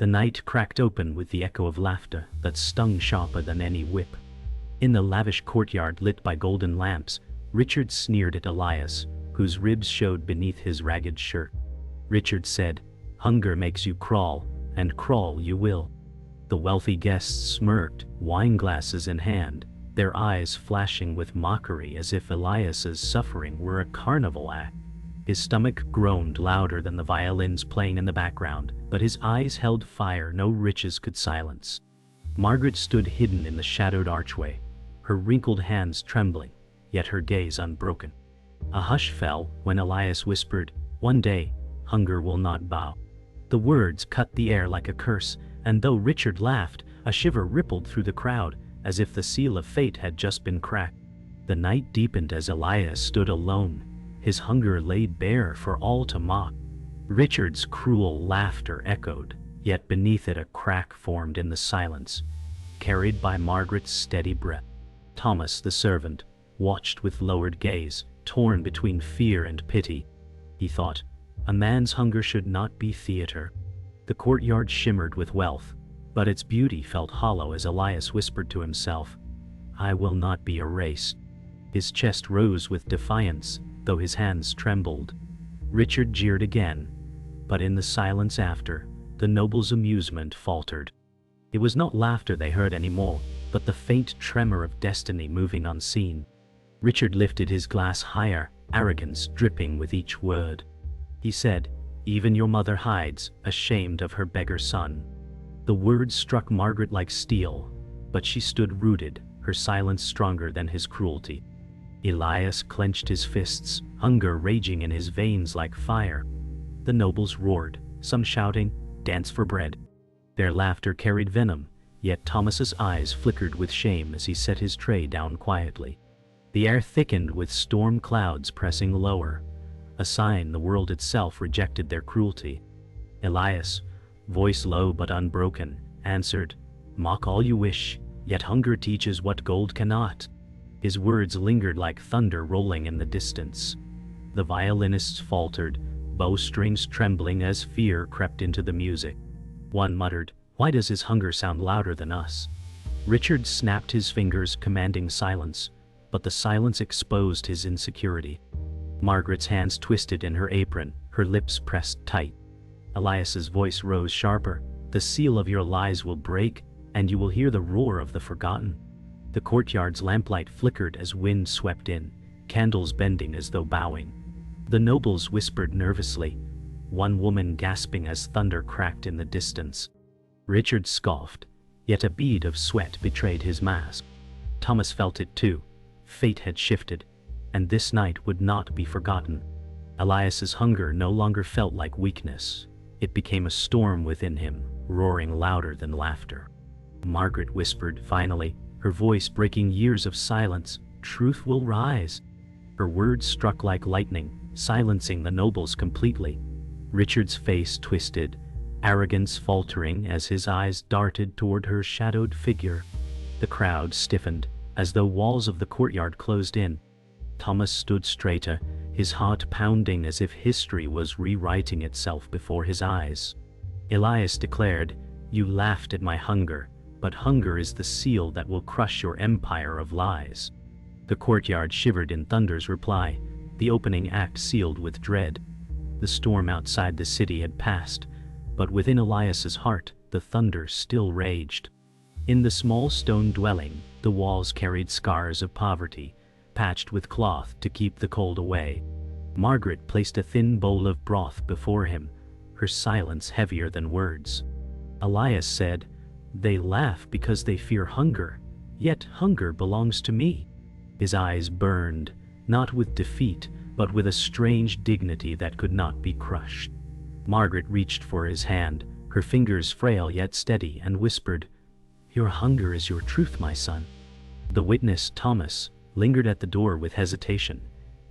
The night cracked open with the echo of laughter that stung sharper than any whip. In the lavish courtyard lit by golden lamps, Richard sneered at Elias, whose ribs showed beneath his ragged shirt. Richard said, "Hunger makes you crawl, and crawl you will." The wealthy guests smirked, wine glasses in hand, their eyes flashing with mockery as if Elias's suffering were a carnival act. His stomach groaned louder than the violins playing in the background, but his eyes held fire no riches could silence. Margaret stood hidden in the shadowed archway, her wrinkled hands trembling, yet her gaze unbroken. A hush fell when Elias whispered, "One day, hunger will not bow." The words cut the air like a curse, and though Richard laughed, a shiver rippled through the crowd, as if the seal of fate had just been cracked. The night deepened as Elias stood alone, his hunger laid bare for all to mock. Richard's cruel laughter echoed, yet beneath it a crack formed in the silence, carried by Margaret's steady breath. Thomas, the servant, watched with lowered gaze, torn between fear and pity. He thought, a man's hunger should not be theater. The courtyard shimmered with wealth, but its beauty felt hollow as Elias whispered to himself, "I will not be erased." His chest rose with defiance, though his hands trembled. Richard jeered again, but in the silence after, the noble's amusement faltered. It was not laughter they heard anymore, but the faint tremor of destiny moving unseen. Richard lifted his glass higher, arrogance dripping with each word. He said, "Even your mother hides, ashamed of her beggar son." The words struck Margaret like steel, but she stood rooted, her silence stronger than his cruelty. Elias clenched his fists, hunger raging in his veins like fire. The nobles roared, some shouting, "Dance for bread." Their laughter carried venom, yet Thomas's eyes flickered with shame as he set his tray down quietly. The air thickened with storm clouds pressing lower, a sign the world itself rejected their cruelty. Elias, voice low but unbroken, answered, "Mock all you wish, yet hunger teaches what gold cannot." His words lingered like thunder rolling in the distance. The violinists faltered, bowstrings trembling as fear crept into the music. One muttered, "Why does his hunger sound louder than us?" Richard snapped his fingers, commanding silence, but the silence exposed his insecurity. Margaret's hands twisted in her apron, her lips pressed tight. Elias's voice rose sharper, "The seal of your lies will break, and you will hear the roar of the forgotten." The courtyard's lamplight flickered as wind swept in, candles bending as though bowing. The nobles whispered nervously, one woman gasping as thunder cracked in the distance. Richard scoffed, yet a bead of sweat betrayed his mask. Thomas felt it too. Fate had shifted, and this night would not be forgotten. Elias's hunger no longer felt like weakness. It became a storm within him, roaring louder than laughter. Margaret whispered finally, her voice breaking years of silence, "Truth will rise." Her words struck like lightning, silencing the nobles completely. Richard's face twisted, arrogance faltering as his eyes darted toward her shadowed figure. The crowd stiffened, as though walls of the courtyard closed in. Thomas stood straighter, his heart pounding as if history was rewriting itself before his eyes. Elias declared, "You laughed at my hunger, but hunger is the seal that will crush your empire of lies." The courtyard shivered in thunder's reply, the opening act sealed with dread. The storm outside the city had passed, but within Elias's heart, the thunder still raged. In the small stone dwelling, the walls carried scars of poverty, patched with cloth to keep the cold away. Margaret placed a thin bowl of broth before him, her silence heavier than words. Elias said, "They laugh because they fear hunger, yet hunger belongs to me." His eyes burned, not with defeat, but with a strange dignity that could not be crushed. Margaret reached for his hand, her fingers frail yet steady, and whispered, "Your hunger is your truth, my son." The witness, Thomas, lingered at the door with hesitation,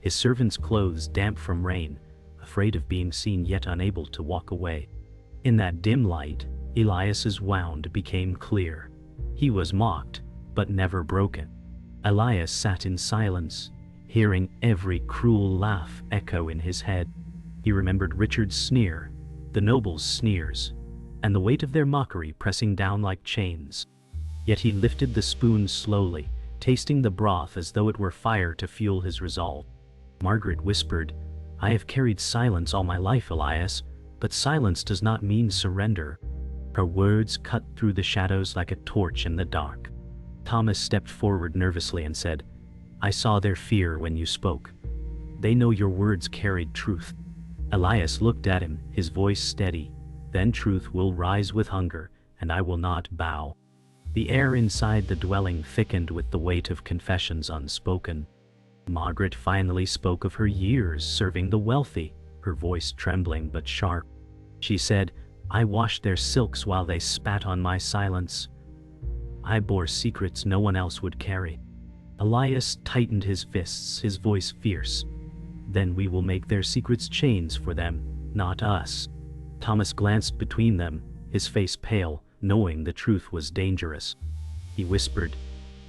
his servant's clothes damp from rain, afraid of being seen yet unable to walk away. In that dim light, Elias's wound became clear. He was mocked, but never broken. Elias sat in silence, hearing every cruel laugh echo in his head. He remembered Richard's sneer, the nobles' sneers, and the weight of their mockery pressing down like chains. Yet he lifted the spoon slowly, tasting the broth as though it were fire to fuel his resolve. Margaret whispered, "I have carried silence all my life, Elias, but silence does not mean surrender." Her words cut through the shadows like a torch in the dark. Thomas stepped forward nervously and said, "I saw their fear when you spoke. They know your words carried truth." Elias looked at him, his voice steady. "Then truth will rise with hunger, and I will not bow." The air inside the dwelling thickened with the weight of confessions unspoken. Margaret finally spoke of her years serving the wealthy, her voice trembling but sharp. She said, "I washed their silks while they spat on my silence. I bore secrets no one else would carry." Elias tightened his fists, his voice fierce. "Then we will make their secrets chains for them, not us." Thomas glanced between them, his face pale, knowing the truth was dangerous. He whispered,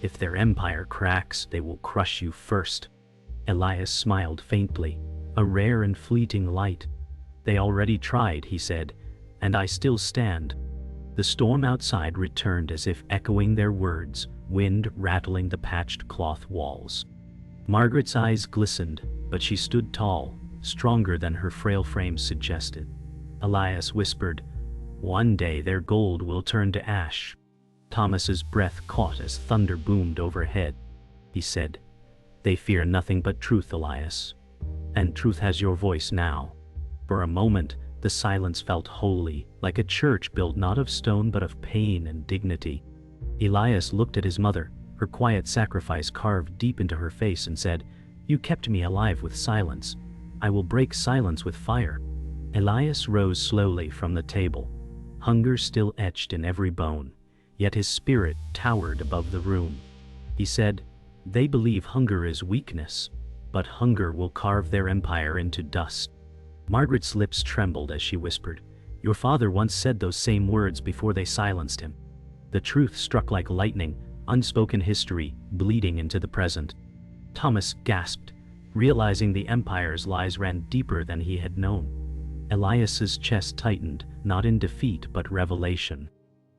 "If their empire cracks, they will crush you first." Elias smiled faintly, a rare and fleeting light. "They already tried," he said, "and I still stand." The storm outside returned as if echoing their words, wind rattling the patched cloth walls. Margaret's eyes glistened, but she stood tall, stronger than her frail frame suggested. Elias whispered, "One day their gold will turn to ash." Thomas's breath caught as thunder boomed overhead. He said, "They fear nothing but truth, Elias. And truth has your voice now." For a moment, the silence felt holy, like a church built not of stone but of pain and dignity. Elias looked at his mother, her quiet sacrifice carved deep into her face, and said, "You kept me alive with silence. I will break silence with fire." Elias rose slowly from the table, hunger still etched in every bone, yet his spirit towered above the room. He said, "They believe hunger is weakness, but hunger will carve their empire into dust." Margaret's lips trembled as she whispered, "Your father once said those same words before they silenced him." The truth struck like lightning, unspoken history, bleeding into the present. Thomas gasped, realizing the empire's lies ran deeper than he had known. Elias's chest tightened, not in defeat but revelation.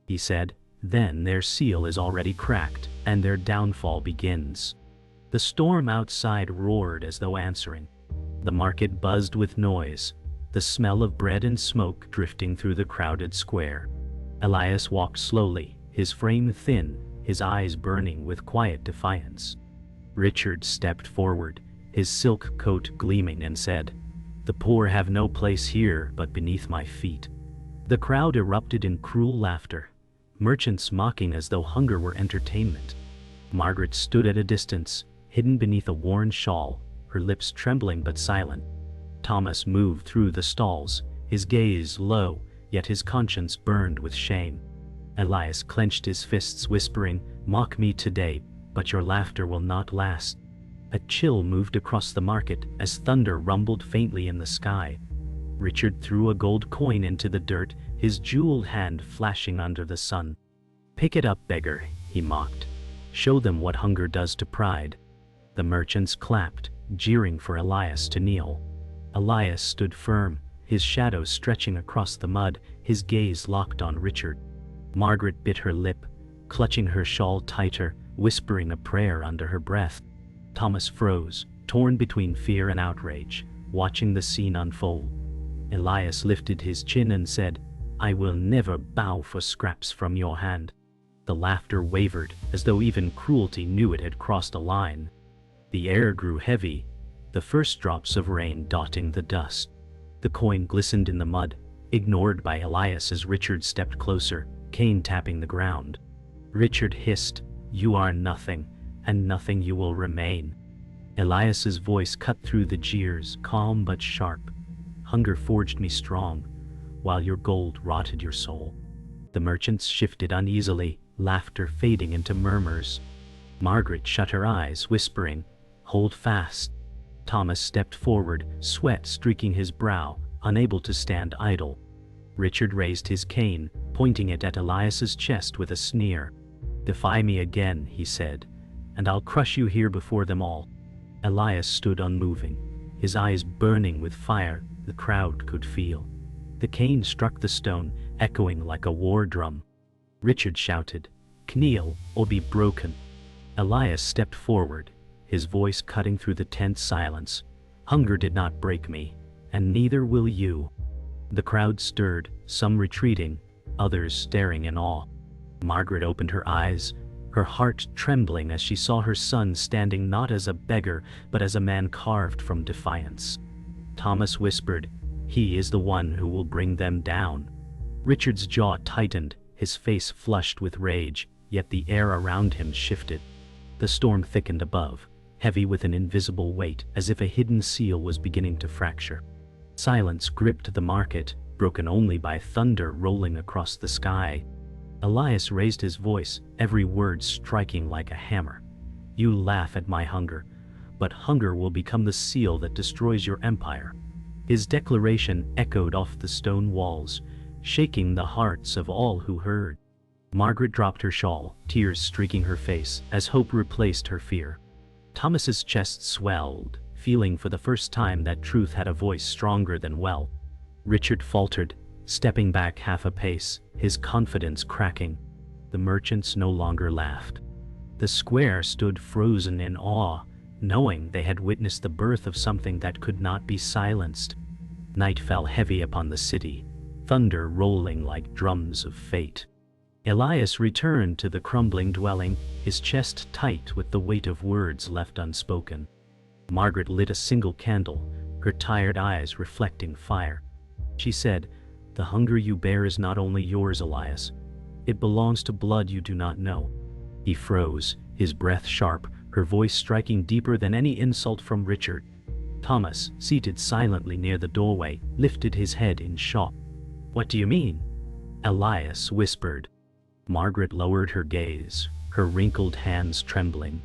He said, "Then their seal is already cracked, and their downfall begins." The storm outside roared as though answering. The market buzzed with noise, the smell of bread and smoke drifting through the crowded square. Elias walked slowly, his frame thin, his eyes burning with quiet defiance. Richard stepped forward, his silk coat gleaming, and said, "The poor have no place here but beneath my feet." The crowd erupted in cruel laughter, merchants mocking as though hunger were entertainment. Margaret stood at a distance, hidden beneath a worn shawl, her lips trembling but silent. Thomas moved through the stalls, his gaze low, yet his conscience burned with shame. Elias clenched his fists, whispering, "Mock me today, but your laughter will not last." A chill moved across the market as thunder rumbled faintly in the sky. Richard threw a gold coin into the dirt, his jeweled hand flashing under the sun. "Pick it up, beggar," he mocked. "Show them what hunger does to pride." The merchants clapped, jeering for Elias to kneel. Elias stood firm, his shadow stretching across the mud, his gaze locked on Richard. Margaret bit her lip, clutching her shawl tighter, whispering a prayer under her breath. Thomas froze, torn between fear and outrage, watching the scene unfold. Elias lifted his chin and said, "I will never bow for scraps from your hand." The laughter wavered, as though even cruelty knew it had crossed a line. The air grew heavy, the first drops of rain dotting the dust. The coin glistened in the mud, ignored by Elias as Richard stepped closer, cane tapping the ground. Richard hissed, "You are nothing, and nothing you will remain." Elias's voice cut through the jeers, calm but sharp. "Hunger forged me strong, while your gold rotted your soul." The merchants shifted uneasily, laughter fading into murmurs. Margaret shut her eyes, whispering, "Hold fast." Thomas stepped forward, sweat streaking his brow, unable to stand idle. Richard raised his cane, pointing it at Elias's chest with a sneer. "Defy me again," he said, "and I'll crush you here before them all." Elias stood unmoving, his eyes burning with fire the crowd could feel. The cane struck the stone, echoing like a war drum. Richard shouted, "Kneel, or be broken." Elias stepped forward, his voice cutting through the tense silence. "Hunger did not break me, and neither will you." The crowd stirred, some retreating, others staring in awe. Margaret opened her eyes, her heart trembling as she saw her son standing not as a beggar, but as a man carved from defiance. Thomas whispered, "He is the one who will bring them down." Richard's jaw tightened, his face flushed with rage, yet the air around him shifted. The storm thickened above, heavy with an invisible weight, as if a hidden seal was beginning to fracture. Silence gripped the market, broken only by thunder rolling across the sky. Elias raised his voice, every word striking like a hammer. "You laugh at my hunger, but hunger will become the seal that destroys your empire." His declaration echoed off the stone walls, shaking the hearts of all who heard. Margaret dropped her shawl, tears streaking her face, as hope replaced her fear. Thomas's chest swelled, feeling for the first time that truth had a voice stronger than wealth. Richard faltered, stepping back half a pace, his confidence cracking. The merchants no longer laughed. The square stood frozen in awe, knowing they had witnessed the birth of something that could not be silenced. Night fell heavy upon the city, thunder rolling like drums of fate. Elias returned to the crumbling dwelling, his chest tight with the weight of words left unspoken. Margaret lit a single candle, her tired eyes reflecting fire. She said, "The hunger you bear is not only yours, Elias. It belongs to blood you do not know." He froze, his breath sharp, her voice striking deeper than any insult from Richard. Thomas, seated silently near the doorway, lifted his head in shock. "What do you mean?" Elias whispered. Margaret lowered her gaze, her wrinkled hands trembling.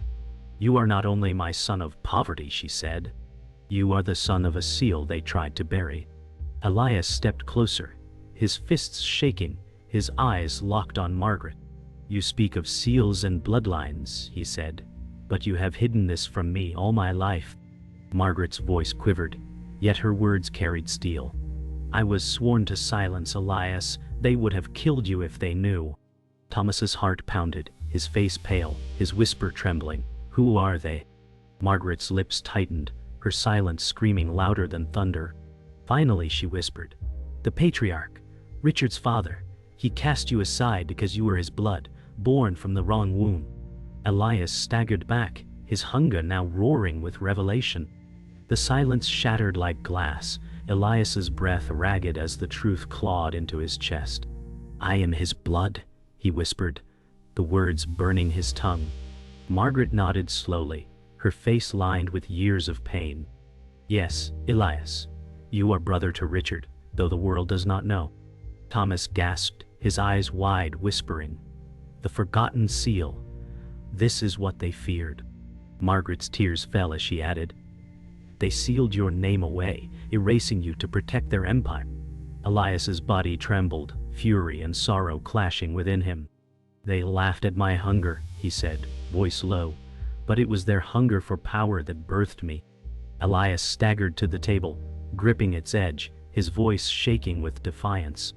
"You are not only my son of poverty," she said. "You are the son of a seal they tried to bury." Elias stepped closer, his fists shaking, his eyes locked on Margaret. "You speak of seals and bloodlines," he said, "but you have hidden this from me all my life." Margaret's voice quivered, yet her words carried steel. "I was sworn to silence, Elias. They would have killed you if they knew." Thomas's heart pounded, his face pale, his whisper trembling. "Who are they?" Margaret's lips tightened, her silence screaming louder than thunder. Finally she whispered, "The patriarch, Richard's father. He cast you aside because you were his blood, born from the wrong womb." Elias staggered back, his hunger now roaring with revelation. The silence shattered like glass, Elias's breath ragged as the truth clawed into his chest. "I am his blood," he whispered, the words burning his tongue. Margaret nodded slowly, her face lined with years of pain. "Yes, Elias, you are brother to Richard, though the world does not know." Thomas gasped, his eyes wide, whispering, "The forgotten seal. This is what they feared." Margaret's tears fell as she added, "They sealed your name away, erasing you to protect their empire." Elias's body trembled, fury and sorrow clashing within him. "They laughed at my hunger," he said, voice low, "but it was their hunger for power that birthed me." Elias staggered to the table, gripping its edge, his voice shaking with defiance.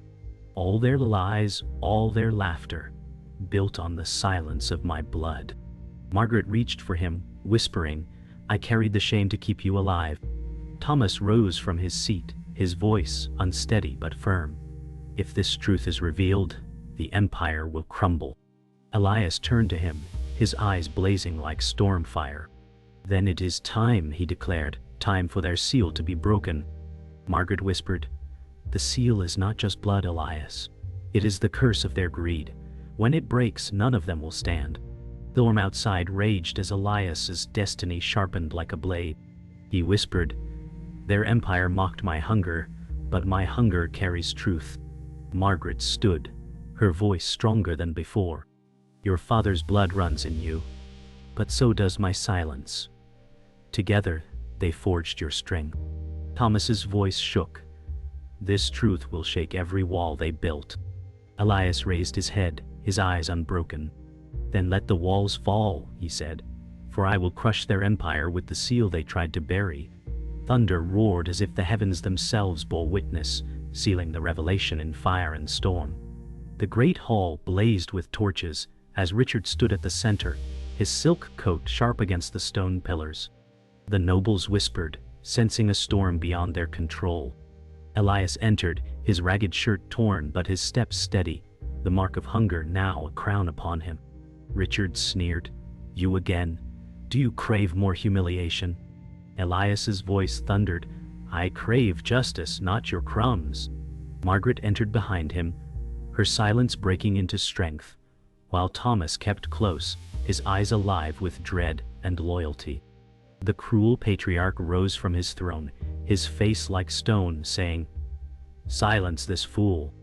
"All their lies, all their laughter, built on the silence of my blood." Margaret reached for him, whispering, "I carried the shame to keep you alive." Thomas rose from his seat, his voice unsteady but firm. "If this truth is revealed, the empire will crumble." Elias turned to him, his eyes blazing like storm fire. "Then it is time," he declared, "time for their seal to be broken." Margaret whispered, "The seal is not just blood, Elias. It is the curse of their greed. When it breaks, none of them will stand." The storm outside raged as Elias's destiny sharpened like a blade. He whispered, "Their empire mocked my hunger, but my hunger carries truth." Margaret stood, her voice stronger than before. "Your father's blood runs in you, but so does my silence. Together, they forged your strength." Thomas's voice shook. "This truth will shake every wall they built." Elias raised his head, his eyes unbroken. "Then let the walls fall," he said, "for I will crush their empire with the seal they tried to bury." Thunder roared as if the heavens themselves bore witness, sealing the revelation in fire and storm. The great hall blazed with torches as Richard stood at the center, his silk coat sharp against the stone pillars. The nobles whispered, sensing a storm beyond their control. Elias entered, his ragged shirt torn but his steps steady, the mark of hunger now a crown upon him. Richard sneered, "You again? Do you crave more humiliation?" Elias's voice thundered, "I crave justice, not your crumbs." Margaret entered behind him, her silence breaking into strength, while Thomas kept close, his eyes alive with dread and loyalty. The cruel patriarch rose from his throne, his face like stone, saying, "Silence this fool."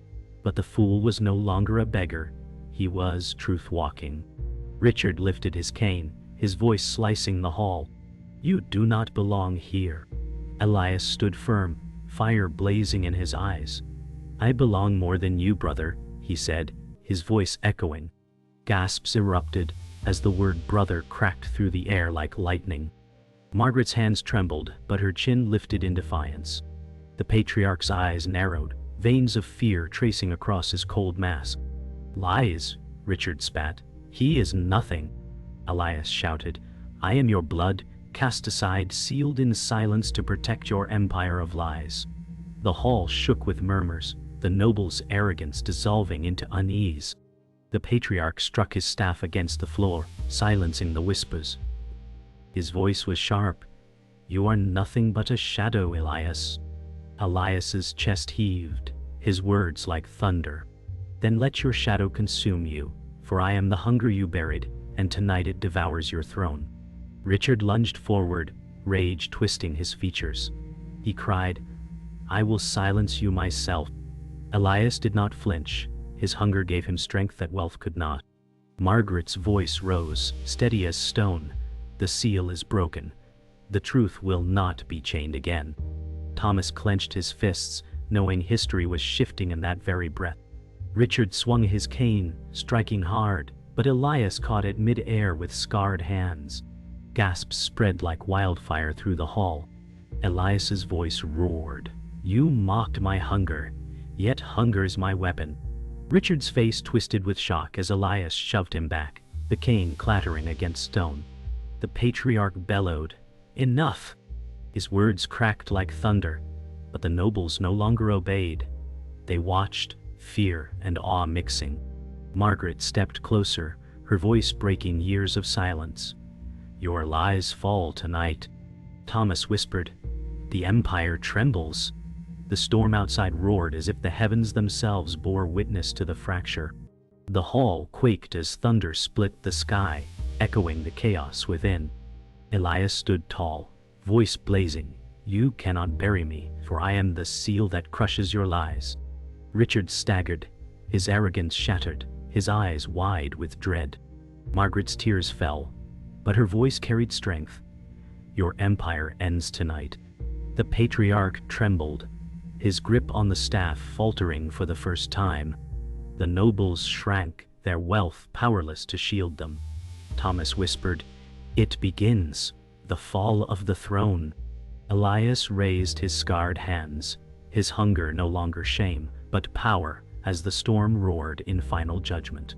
But the fool was no longer a beggar, he was truth-walking. Richard lifted his cane, his voice slicing the hall. "You do not belong here." Elias stood firm, fire blazing in his eyes. "I belong more than you, brother," he said, his voice echoing. Gasps erupted as the word brother cracked through the air like lightning. Margaret's hands trembled, but her chin lifted in defiance. The patriarch's eyes narrowed, veins of fear tracing across his cold mask. "Lies," Richard spat. "He is nothing." Elias shouted, "I am your blood, cast aside, sealed in silence to protect your empire of lies." The hall shook with murmurs, the noble's arrogance dissolving into unease. The patriarch struck his staff against the floor, silencing the whispers. His voice was sharp. "You are nothing but a shadow, Elias." Elias's chest heaved, his words like thunder. "Then let your shadow consume you, for I am the hunger you buried, and tonight it devours your throne." Richard lunged forward, rage twisting his features. He cried, "I will silence you myself." Elias did not flinch. His hunger gave him strength that wealth could not. Margaret's voice rose, steady as stone. "The seal is broken. The truth will not be chained again." Thomas clenched his fists, knowing history was shifting in that very breath. Richard swung his cane, striking hard, but Elias caught it mid-air with scarred hands. Gasps spread like wildfire through the hall. Elias's voice roared, "You mocked my hunger, yet hunger's my weapon." Richard's face twisted with shock as Elias shoved him back, the cane clattering against stone. The patriarch bellowed, "Enough!" His words cracked like thunder, but the nobles no longer obeyed. They watched, fear and awe mixing. Margaret stepped closer, her voice breaking years of silence. "Your lies fall tonight." Thomas whispered, "The empire trembles." The storm outside roared as if the heavens themselves bore witness to the fracture. The hall quaked as thunder split the sky, echoing the chaos within. Elias stood tall, voice blazing, "You cannot bury me, for I am the seal that crushes your lies." Richard staggered, his arrogance shattered, his eyes wide with dread. Margaret's tears fell, but her voice carried strength. "Your empire ends tonight." The patriarch trembled, his grip on the staff faltering for the first time. The nobles shrank, their wealth powerless to shield them. Thomas whispered, "It begins, the fall of the throne." Elias raised his scarred hands, his hunger no longer shame, but power, as the storm roared in final judgment.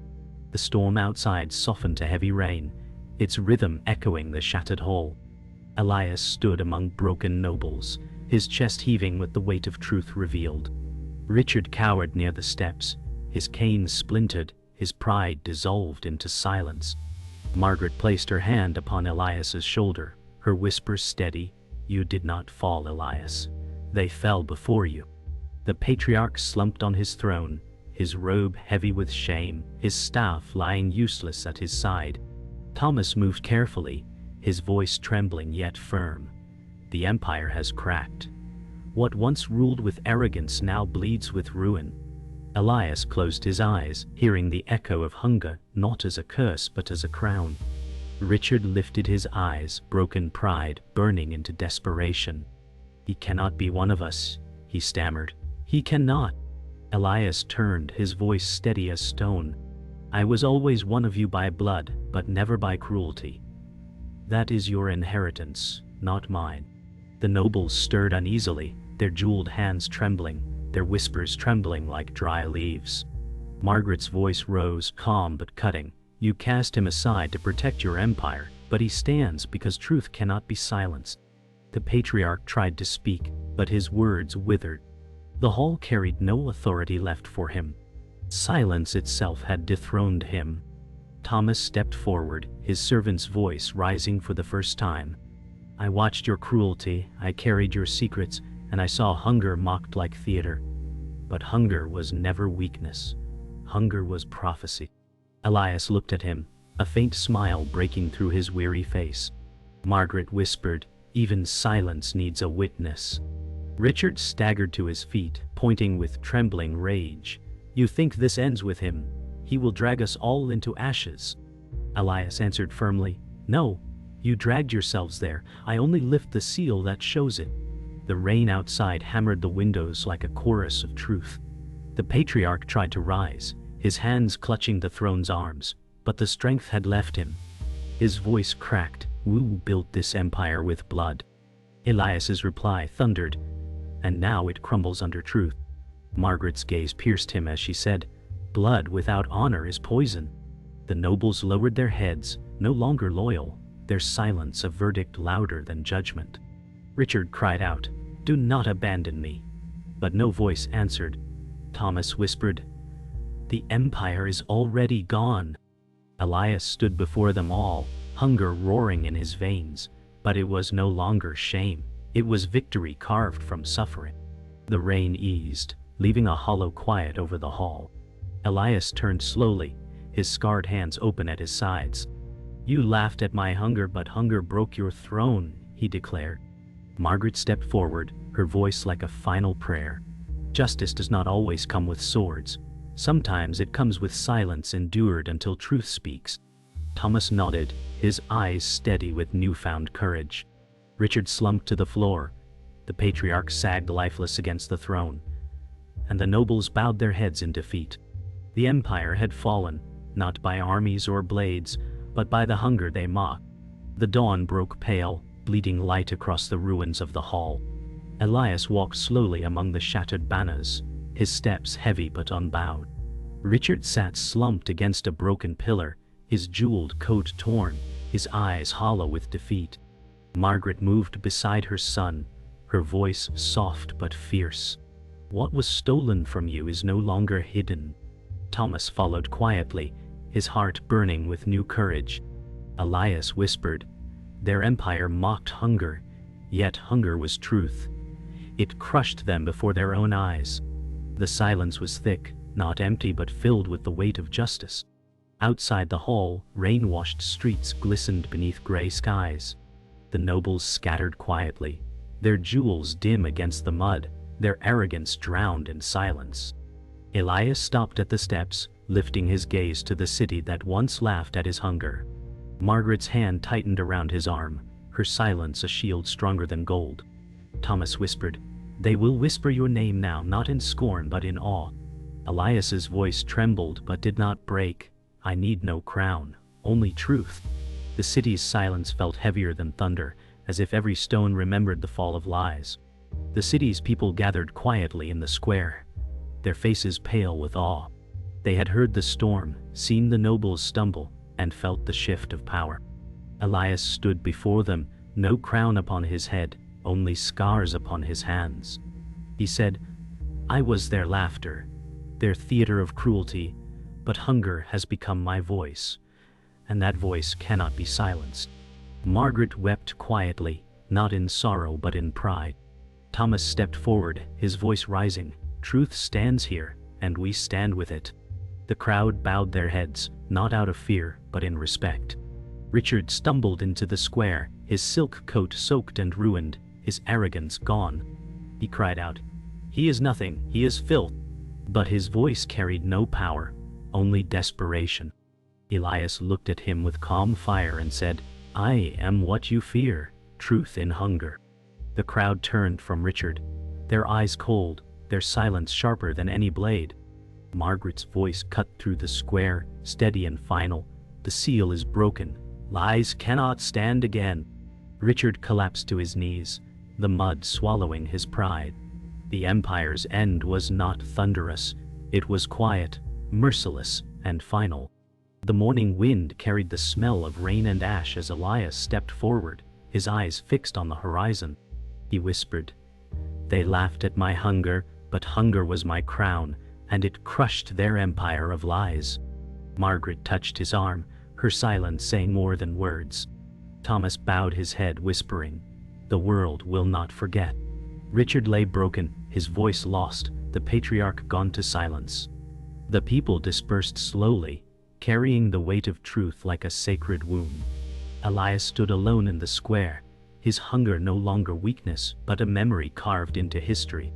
The storm outside softened to heavy rain, its rhythm echoing the shattered hall. Elias stood among broken nobles, his chest heaving with the weight of truth revealed. Richard cowered near the steps, his cane splintered, his pride dissolved into silence. Margaret placed her hand upon Elias's shoulder, her whisper steady, "You did not fall, Elias. They fell before you." The patriarch slumped on his throne, his robe heavy with shame, his staff lying useless at his side. Thomas moved carefully, his voice trembling yet firm. "The empire has cracked. What once ruled with arrogance now bleeds with ruin." Elias closed his eyes, hearing the echo of hunger not as a curse but as a crown. Richard lifted his eyes, broken pride burning into desperation. "He cannot be one of us," he stammered. "He cannot." Elias turned, his voice steady as stone. "I was always one of you by blood, but never by cruelty. That is your inheritance, not mine." The nobles stirred uneasily, their jeweled hands trembling, their whispers trembling like dry leaves. Margaret's voice rose, calm but cutting. You cast him aside to protect your empire, but he stands because truth cannot be silenced. The patriarch tried to speak, but his words withered. The hall carried no authority left for him. Silence itself had dethroned him. Thomas stepped forward, his servant's voice rising for the first time. I watched your cruelty, I carried your secrets, and I saw hunger mocked like theater. But hunger was never weakness. Hunger was prophecy. Elias looked at him, a faint smile breaking through his weary face. Margaret whispered, even silence needs a witness. Richard staggered to his feet, pointing with trembling rage. You think this ends with him? He will drag us all into ashes. Elias answered firmly, No, you dragged yourselves there. I only lift the seal that shows it. The rain outside hammered the windows like a chorus of truth. The patriarch tried to rise, his hands clutching the throne's arms, but the strength had left him. His voice cracked. Who built this empire with blood? Elias's reply thundered, and now it crumbles under truth. Margaret's gaze pierced him as she said, Blood without honor is poison. The nobles lowered their heads, no longer loyal, their silence a verdict louder than judgment. Richard cried out, Do not abandon me. But no voice answered. Thomas whispered, The empire is already gone. Elias stood before them all, hunger roaring in his veins, but it was no longer shame. It was victory carved from suffering. The rain eased, leaving a hollow quiet over the hall. Elias turned slowly, his scarred hands open at his sides. You laughed at my hunger, but hunger broke your throne, he declared. Margaret stepped forward, her voice like a final prayer. Justice does not always come with swords. Sometimes it comes with silence endured until truth speaks. Thomas nodded, his eyes steady with newfound courage. Richard slumped to the floor. The patriarch sagged lifeless against the throne, and the nobles bowed their heads in defeat. The empire had fallen, not by armies or blades, but by the hunger they mocked. The dawn broke pale, bleeding light across the ruins of the hall. Elias walked slowly among the shattered banners, his steps heavy but unbowed. Richard sat slumped against a broken pillar, his jeweled coat torn, his eyes hollow with defeat. Margaret moved beside her son, her voice soft but fierce. What was stolen from you is no longer hidden. Thomas followed quietly, his heart burning with new courage. Elias whispered, Their empire mocked hunger, yet hunger was truth. It crushed them before their own eyes. The silence was thick, not empty but filled with the weight of justice. Outside the hall, rain-washed streets glistened beneath gray skies. The nobles scattered quietly, their jewels dim against the mud, their arrogance drowned in silence. Elias stopped at the steps, lifting his gaze to the city that once laughed at his hunger. Margaret's hand tightened around his arm, her silence a shield stronger than gold. Thomas whispered, They will whisper your name now, not in scorn but in awe. Elias's voice trembled but did not break. I need no crown, only truth. The city's silence felt heavier than thunder, as if every stone remembered the fall of lies. The city's people gathered quietly in the square, their faces pale with awe. They had heard the storm, seen the nobles stumble, and felt the shift of power. Elias stood before them, no crown upon his head, only scars upon his hands. He said, I was their laughter, their theater of cruelty, but hunger has become my voice, and that voice cannot be silenced. Margaret wept quietly, not in sorrow but in pride. Thomas stepped forward, his voice rising, Truth stands here, and we stand with it. The crowd bowed their heads, not out of fear, but in respect. Richard stumbled into the square, his silk coat soaked and ruined, his arrogance gone. He cried out, He is nothing, he is filth. But his voice carried no power, only desperation. Elias looked at him with calm fire and said, I am what you fear, truth in hunger. The crowd turned from Richard, their eyes cold, their silence sharper than any blade. Margaret's voice cut through the square, steady and final. The seal is broken. Lies cannot stand again. Richard collapsed to his knees, the mud swallowing his pride. The empire's end was not thunderous, it was quiet, merciless, and final. The morning wind carried the smell of rain and ash as Elias stepped forward, his eyes fixed on the horizon. He whispered, "They laughed at my hunger, but hunger was my crown, and it crushed their empire of lies." Margaret touched his arm, her silence saying more than words. Thomas bowed his head, whispering, "The world will not forget." Richard lay broken, his voice lost, the patriarch gone to silence. The people dispersed slowly, carrying the weight of truth like a sacred wound. Elias stood alone in the square, his hunger no longer weakness but a memory carved into history.